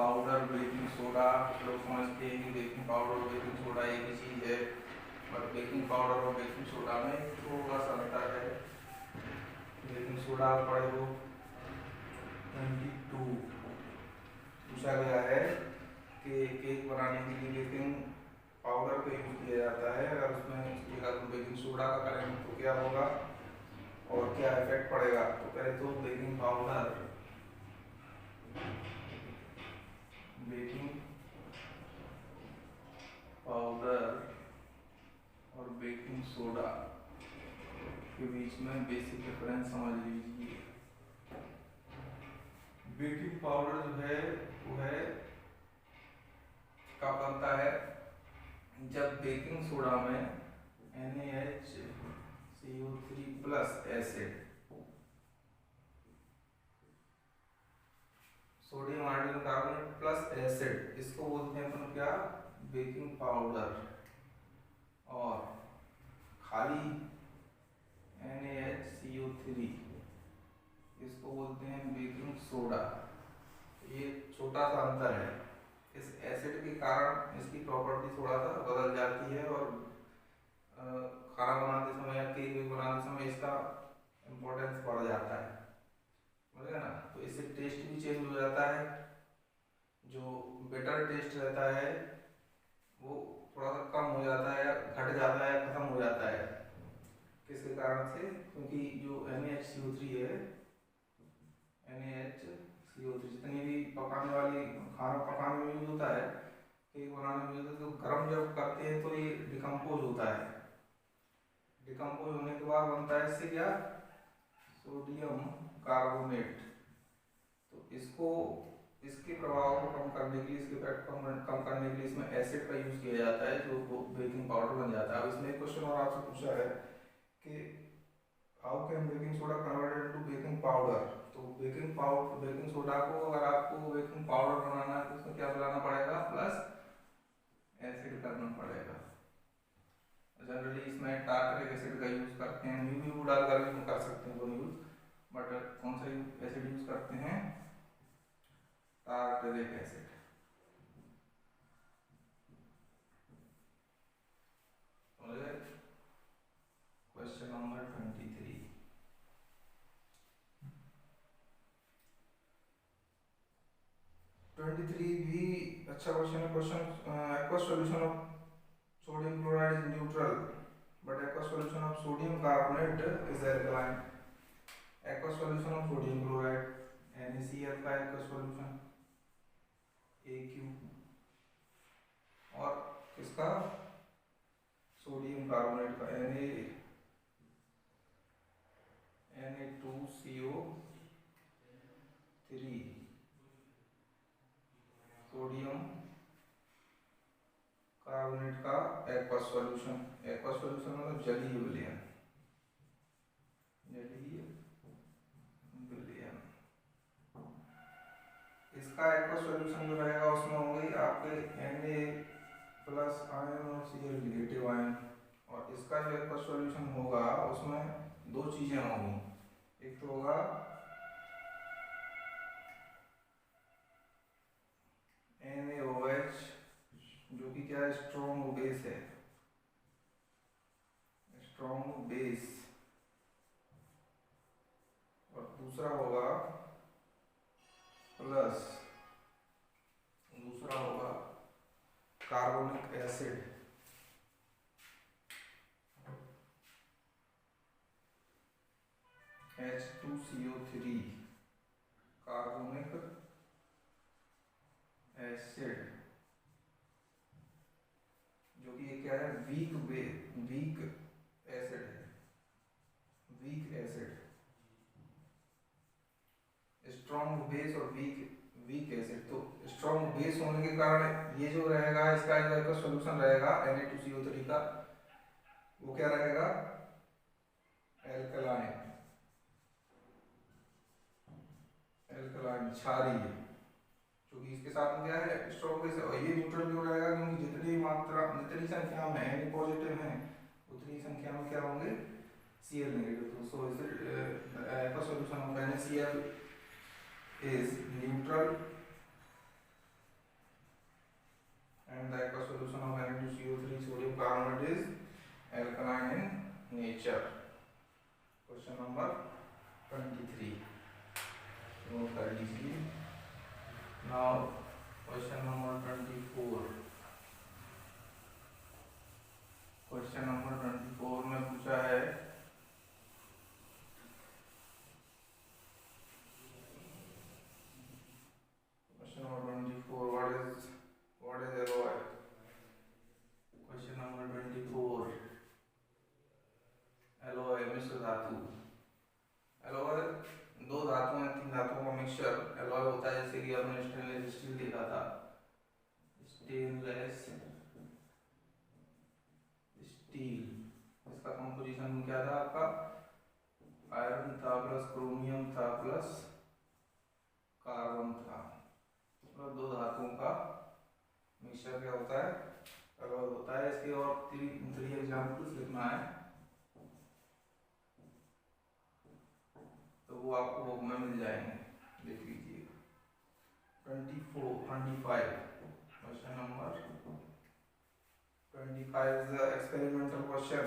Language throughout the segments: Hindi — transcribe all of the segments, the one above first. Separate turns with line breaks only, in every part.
पाउडर, बेकिंग सोडा, लोग समझते हैं कि बेकिंग पाउडर और बेकिंग सोडा एक ही चीज़ है, बट बेकिंग पाउडर और बेकिंग सोडा में थोड़ा सा अंतर है। बेकिंग सोडा पढ़े हो 22 पूछा गया है कि केक बनाने के लिए बेकिंग पाउडर का यूज़ किया जाता है, अगर उसमें इसकी जगह तुम बेकिंग सोडा का करेंगे तो क्या होगा और क्या इफेक्ट पड़ेगा। तो पहले तो बेकिंग पाउडर, बेकिंग पाउडर और बेकिंग सोडा के बीच में बेसिक डिफरेंस समझ लीजिए। बेकिंग पाउडर जो है वो है कब बनता है, जब बेकिंग सोडा में NaHCO3 plus acid, sodium hydrogen carbonate plus acid, इसको बोलते हैं अपन क्या, बेकिंग पाउडर। और खाली NaHCO3 इसको बोलते हैं बेकिंग सोडा। ये छोटा सा अंतर है, इस एसिड के कारण इसकी प्रॉपर्टी थोड़ा सा बदल जाती है और खाना बनाते समय या केक बनाते समय इसका इम्पोर्टेंस बढ़ जाता है, समझे ना। तो इससे टेस्ट भी चेंज हो जाता है, जो बेटर टेस्ट रहता है वो थोड़ा सा कम हो जाता है या घट जाता है, खत्म हो जाता है। किसके कारण से, क्योंकि जो NaHCO3 है, NaHCO3 जितनी भी पकाने वाली खाना पकाने में यूज होता है, केक बनाने में यूज होता है, तो गर्म जब करते हैं तो ये डिकम्पोज होता है। डिकम्पोज होने के बाद बनता है इससे क्या, सोडियम कार्बोनेट। तो इसको, इसके प्रभाव को कम करने के लिए, इसके इफेक्ट कम करने के लिए इसमें एसिड का यूज किया जाता है, जो बेकिंग पाउडर बन जाता है। अब इसमें एक क्वेश्चन और आपसे पूछा है कि how can baking soda converted into baking powder. तो बेकिंग पाउडर, बेकिंग सोडा को अगर आपको बेकिंग पाउडर बनाना है तो उसमें क्या मिलाना पड़ेगा, प्लस एसिड करना पड़ेगा। जनरली इसमें टार्टरिक एसिड का यूज करते हैं, नींबू डालकर भी कर सकते हैं दोनों यूज, बट कौन सा एसिड यूज करते हैं, टार्टरिक एसिड। Question number 23। भी अच्छा क्वेश्चन है। Question, aqueous solution of sodium chloride is neutral but aqueous solution of sodium carbonate is alkaline। aqueous solution of sodium chloride NaCl का aqueous solution AQ, और किसका, सोडियम कार्बोनेट का Na2CO3, सोडियम कार्बोनेट का एक्वस सॉल्यूशन। एक्वस सॉल्यूशन मतलब जलीय विलयन, जलीय विलयन। इसका एक्वस सॉल्यूशन जो रहेगा उसमें होंगे आपके Na प्लस आयन और Cl नेगेटिव आयन, और इसका जो एक्वस सॉल्यूशन होगा उसमें दो चीजें होंगी, एक तो होगा NaOH जो कि क्या है, स्ट्रॉन्ग बेस है, स्ट्रॉन्ग बेस, और दूसरा होगा प्लस, दूसरा होगा carbonic acid, H2CO3 carbonic acid, जो कि ये क्या है, वीक एसिड है, वीक एसिड। स्ट्रॉन्ग बेस और वीक एसिड, तो स्ट्रॉन्ग बेस होने के कारण ये जो रहेगा, इसका जो एक सॉल्यूशन रहेगा Na2CO3 का, वो क्या रहेगा, एल्कलाइन, एल्कलाइन क्षारीय, क्योंकि इसके साथ में क्या है, स्ट्रॉन्ग बेस है। और ये न्यूट्रल क्यों रहेगा, क्योंकि जितनी मात्रा, जितनी संख्या में Na पॉजिटिव है उतनी संख्या में क्या होंगे, Cl नेगेटिव। तो so is solution of NaCl is neutral nature. Question number 23 note कर लीजिए। Now question number 24। Question number 24 में पूछा है question number 24 what is alloy. Question number 24 alloy मिश्र धातु। एलॉय दो धातुओं या तीन धातुओं का मिक्सचर एलॉय होता है, जैसे कि हमने स्टेनलेस स्टील देखा था। स्टेनलेस स्टील, इसका कंपोजिशन क्या था आपका, आयरन था प्लस क्रोमियम था प्लस कार्बन था, मतलब दो धातुओं का मिक्सचर क्या होता है, एलॉय होता है। इसके और थ्री एग्जांपल्स लिखना है, तो वो आपको बुक में मिल जाएंगे, देख लीजिए। 25 question number 25 is the experimental question.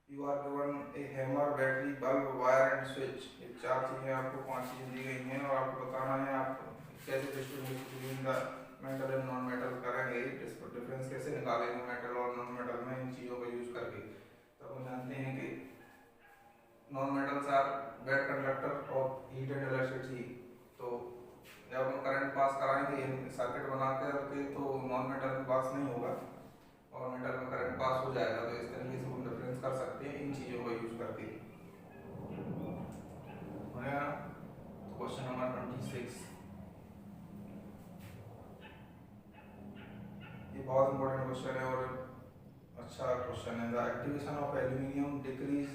You are given a hammer, battery, bulb, wire and switch. ये चार चीजें आपको, पांच चीजें दी गई हैं और आपको बताना है आप कैसे distribute between the metal and non metal करेंगे, डिफरेंस कैसे निकालेंगे मेटल और नॉन मेटल में इन चीजों का यूज करके। तो हम जानते हैं कि non metals are bad conductor of heat and electricity. तो जब हम करंट पास कराएंगे सर्किट बना करके तो नॉन मेटल में पास नहीं होगा और मेटल में करंट पास हो जाएगा। तो इस तरीके से हम डिफरेंस कर सकते हैं इन चीज़ों का यूज करके। क्वेश्चन नंबर 26 ये बहुत इंपॉर्टेंट क्वेश्चन है और अच्छा क्वेश्चन है। The activation of aluminium decrease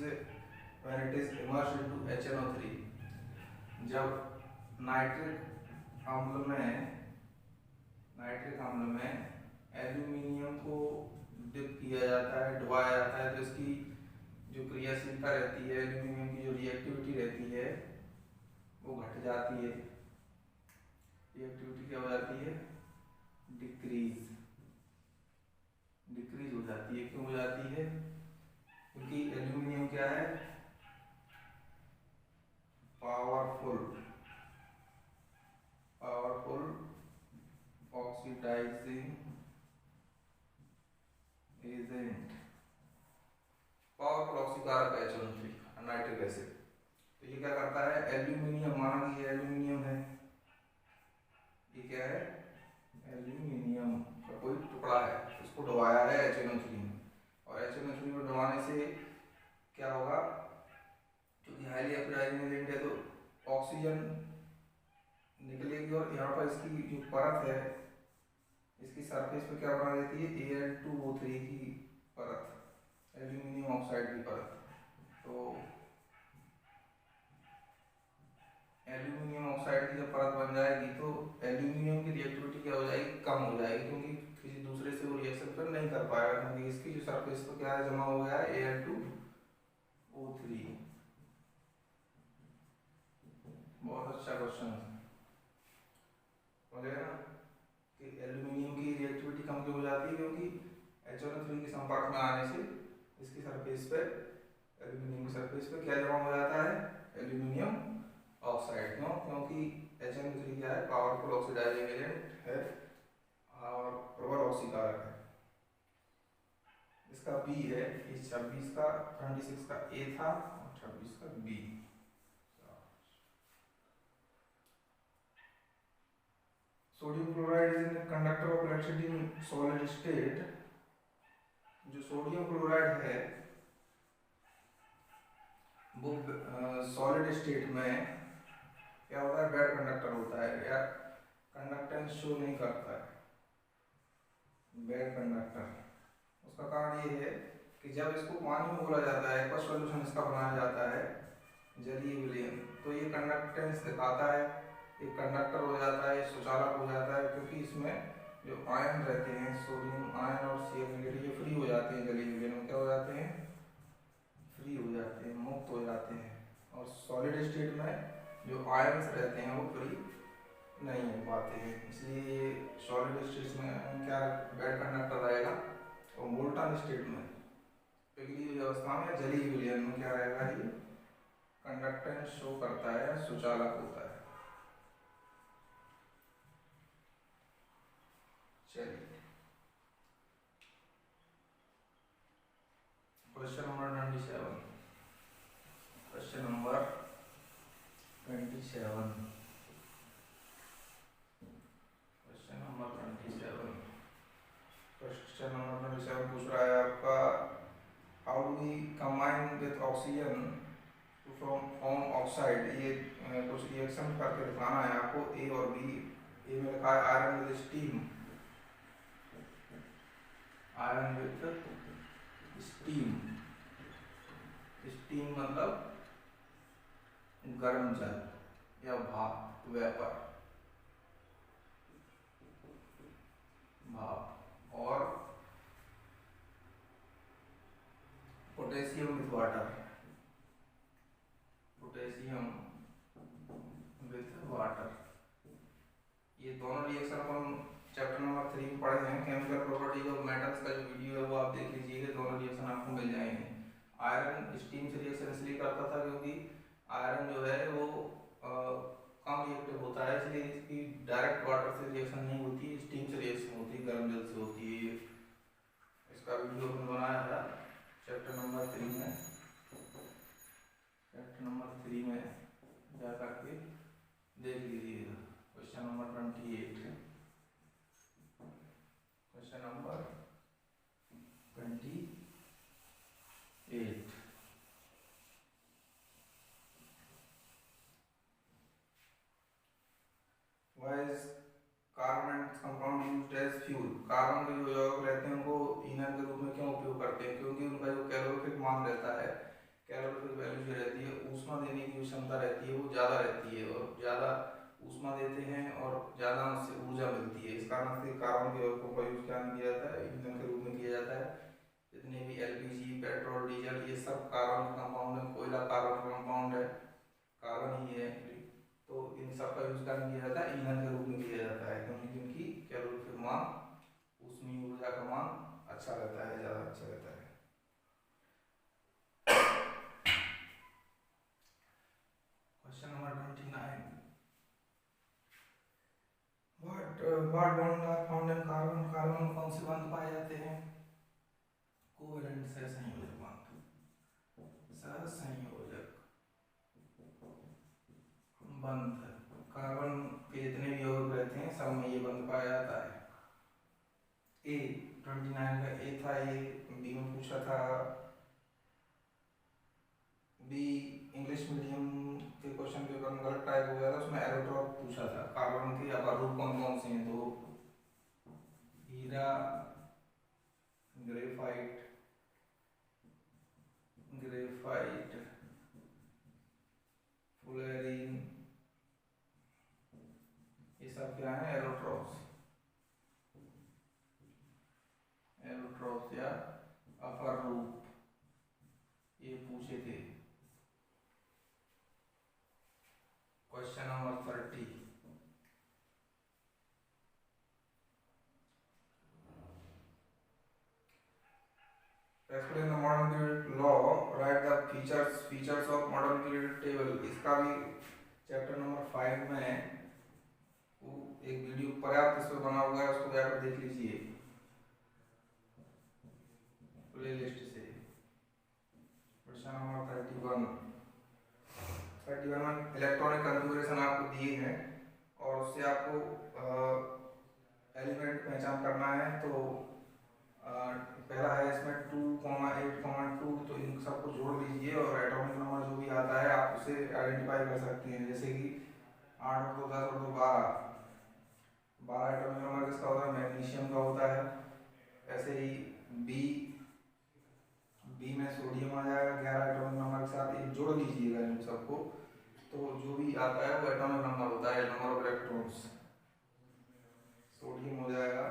when it is immersed into HNO3। जब नाइट्रिक अम्ल में एल्यूमिनियम को डिप किया जाता है, डुबाया जाता है, तो इसकी जो क्रियाशीलता रहती है, एल्यूमिनियम की जो रिएक्टिविटी रहती है वो घट जाती है। रिएक्टिविटी क्या हो जाती है, डिक्रीज हो जाती है। क्यों हो जाती है, क्योंकि एल्यूमिनियम क्या है, पावरफुल ऑक्सीडाइजिंग एजेंट, पावरफुल ऑक्सीकारक है HNO3 नाइट्रिक एसिड। तो ये क्या करता है, एल्यूमिनियम, माना कि ये एल्यूमिनियम है, ये क्या है, एल्यूमिनियम का कोई टुकड़ा है, इसको डुबाया है HNO3 में, और HNO3 में डुबाने से क्या होगा, क्योंकि हाईली ऑक्सीडाइजिंग एजेंट है तो ऑक्सीजन निकलेगी और यहाँ पर इसकी जो परत है, इसकी सरफेस पे क्या बना देती है, Al2O3 की परत, एल्यूमिनियम ऑक्साइड की परत। तो एल्यूमिनियम ऑक्साइड की जब परत बन जाएगी तो एल्यूमिनियम की रिएक्टिविटी क्या हो जाएगी, कम हो जाएगी, क्योंकि किसी दूसरे से वो रिएक्शन पर नहीं कर पाएगा, क्योंकि इसकी जो सरफेस पर क्या है, जमा हो गया है Al2O3। बहुत अच्छा क्वेश्चन है, ना कि एल्यूमिनियम की रिएक्टिविटी कम क्यों हो जाती है, क्योंकि HNO3 के संपर्क में आने से इसकी सरफेस पे, एल्यूमिनियम की सरफेस पे क्या जमा हो जाता है, एल्यूमिनियम ऑक्साइड। क्यों, क्योंकि HNO3 क्या है, पावरफुल ऑक्सीडाइजिंग एजेंट है और प्रबल ऑक्सीकारक है। इसका बी है, इस 26 का 26 का ए था और 26 का B. Sodium chloride is in conductor of electricity in solid state. जो सोडियम क्लोराइड है वो सॉलिड स्टेट में क्या होता है, बैड कंडक्टर होता है या कंडक्टेंस शो नहीं करता है, बैड कंडक्टर। उसका कारण ये है कि जब इसको पानी में घोला जाता है, एक्वा सॉल्यूशन इसका बनाया जाता है जलीय विलयन, तो ये कंडक्टेंस दिखाता है, एक कंडक्टर हो जाता है, सुचालक हो जाता है, क्योंकि इसमें जो आयन रहते हैं, सोडियम आयन और Cl नेगेटिव, ये फ्री हो जाते हैं जलीय विलयन में, क्या हो जाते हैं, फ्री हो जाते हैं, मुक्त हो जाते हैं। और सॉलिड स्टेट में जो आयन्स रहते हैं वो फ्री नहीं हो पाते हैं, इसलिए सॉलिड स्टेट में क्या बैड कंडक्टर रहेगा। और मोल्टन स्टेट में पिघली हुई अवस्था में, जली हुई विलयन में क्या रहेगा, ये कंडक्टेंस शो करता है, सुचालक होता है। चलिए question number 27। Question number 27। Question number 27। Question number 27 पूछ रहा है आपका, how do we combine with oxygen to form oxide. ये कुछ रिएक्शन करके दिखाना है आपको, ए और बी। ए में लिखा है iron with steam, iron with steam. Steam मतलब गर्म जल या भाप, वेपर, भाप। और potassium with water, potassium with water. ये दोनों रिएक्शन अपन चैप्टर नंबर 3 में पढ़े हैं, केमिकल प्रॉपर्टीज ऑफ मेटल्स का जो वीडियो है वो आप देख लीजिएगा, दोनों रिएक्शन आपको मिल जाएंगे। आयरन स्टीम से रिएक्शन इसलिए करता था क्योंकि आयरन जो है वो कम रिएक्टिव होता है, इसलिए इसकी डायरेक्ट वाटर से रिएक्शन नहीं होती, स्टीम से रिएक्शन होती है, गर्म जल से होती है। इसका वीडियो हमने बनाया था चैप्टर नंबर 3 में, चैप्टर नंबर 3 में जा करके देख लीजिएगा। Question number 28। Question number 28। Why is carbon compound used as fuel. Carbon के जो यौगिक रहते हैं उनको ईंधन के रूप में क्यों उपयोग करते हैं, क्योंकि उनका जो कैलोरीफिक मान रहता है, कैलोरीफिक वैल्यू जो रहती है, ऊष्मा देने की क्षमता रहती है वो ज़्यादा रहती है, और ज़्यादा ऊष्मा देते हैं और ज़्यादा उससे ऊर्जा मिलती है। इस कारण से कार्बन के यौगिकों का यूज क्या किया जाता है, ईंधन के रूप में किया जाता है। जितने भी एलपीजी, पेट्रोल, डीजल, ये सब कार्बन के कंपाउंड है। कोयला कार्बन का कंपाउंड है, कार्बन ही है, तो इन सब का यूज क्या किया जाता है, ईंधन के रूप में किया जाता है, क्योंकि इनकी कैलोरीफिक मान, ऊष्मीय ऊर्जा का मान अच्छा रहता है, ज़्यादा अच्छा रहता है। Question number 29। What bond are found in carbon. Carbon में कौन से बंध पाए जाते हैं, कोवेलेंट सहसंयोजक बंध, सहसंयोजक बंध। कार्बन के जितने भी यौगिक रहते हैं सब में ये बंध पाया जाता है। ए 29 का ए था, ये बी में पूछा था। बी इंग्लिश मीडियम के क्वेश्चन पेपर में गलत टाइप हो गया था, उसमें एरोट्रॉप पूछा था। कार्बन के अपर रूप कौन कौन से हैं, तो हीरा, ग्रेफाइट, ग्रेफाइट, फुलेरिन, ये सब क्या है, एरोट्रॉप्स, एरोट्रॉप्स या अपर रूप, ये पूछे थे। Question number 30। Explain the modern period law, write the features of modern period table। इसका भी चैप्टर नंबर 5 में एक वीडियो पर्याप्त इस पर बना हुआ है, उसको जाकर देख लीजिए प्लेलिस्ट से। क्वेश्चन नंबर 31 में इलेक्ट्रॉनिक कॉन्फ़िगरेशन आपको दिए हैं और उससे आपको एलिमेंट पहचान करना है। तो पहला है इसमें 2,8,2, तो इन सबको जोड़ लीजिए और एटॉमिक नंबर जो भी आता है आप उसे आइडेंटिफाई कर सकते हैं। जैसे कि 8 और 2 10 और 2 12 एटॉमिक नंबर किसका होता है, मैग्नीशियम का होता है। ऐसे ही बी में सोडियम आ जाएगा 11 एटॉमिक नंबर के साथ, ये जोड़ लीजिएगा इन सबको, तो जो भी आता है वो एटॉमिक नंबर होता है, नंबर ऑफ इलेक्ट्रॉन्स। सोडियम हो जाएगा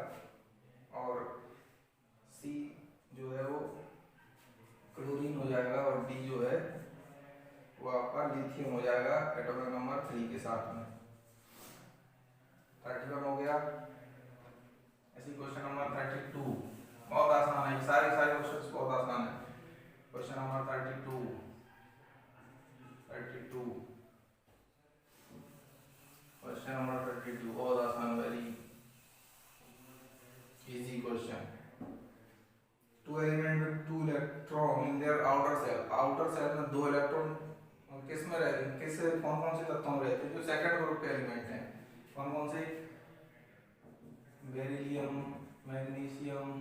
और सी जो है वो क्लोरीन हो जाएगा और डी जो है वो आपका लिथियम हो जाएगा एटॉमिक नंबर 3 के साथ में। 31 हो गया। ऐसे क्वेश्चन नंबर 32 बहुत आसान है, सारे क्वेश्चन बहुत आसान है। कौन से तत्वों में रहते हैं जो सेकंड ग्रुप के एलिमेंट हैं, कौन कौन से, बेरिलियम, मैग्नीशियम,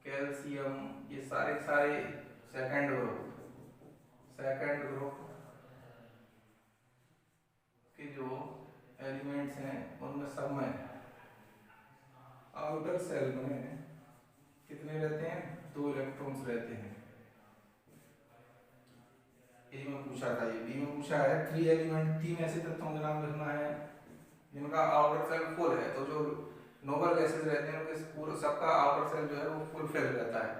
कैल्शियम, ये सारे सारे सेकंड ग्रुप के जो एलिमेंट्स हैं उनमें सब में आउटर सेल में कितने रहते हैं, 2 इलेक्ट्रॉन्स रहते हैं। ए में पूछा था, ये बी में पूछा है 3 एलिमेंट, 3 ऐसे तत्वों के नाम लिखना है जिनका आउटर सेल फुल है। तो जो नोबल गैसेस रहते हैं उनके पूरा सबका आउटर सेल जो है वो फुल फिल रहता है।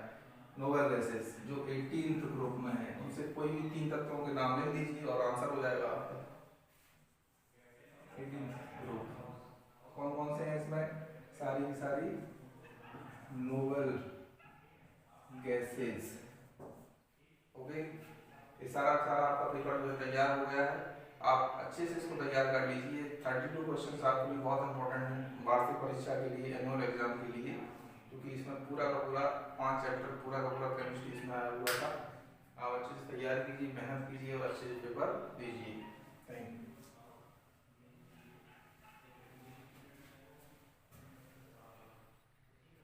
नोबल गैसेस जो 18th ग्रुप में है उनसे कोई भी 3 तत्वों के नाम लिख दीजिए और आंसर हो जाएगा आपका। 18th ग्रुप कौन कौन से हैं इसमें, सारी की सारी नोबल गैसेस। ओके, ये सारा आपका पेपर जो है तैयार हो गया है। आप अच्छे से इसको तैयार कर लीजिए। 32 क्वेश्चन आपके लिए बहुत इंपॉर्टेंट है वार्षिक परीक्षा के लिए, एनुअल एग्जाम के लिए, क्योंकि इसमें पूरा का पूरा 5 चैप्टर पूरा का पूरा केमिस्ट्री इसमें आया हुआ था। आप अच्छे से तैयार कीजिए, मेहनत कीजिए और अच्छे से पेपर दीजिए। Thank you.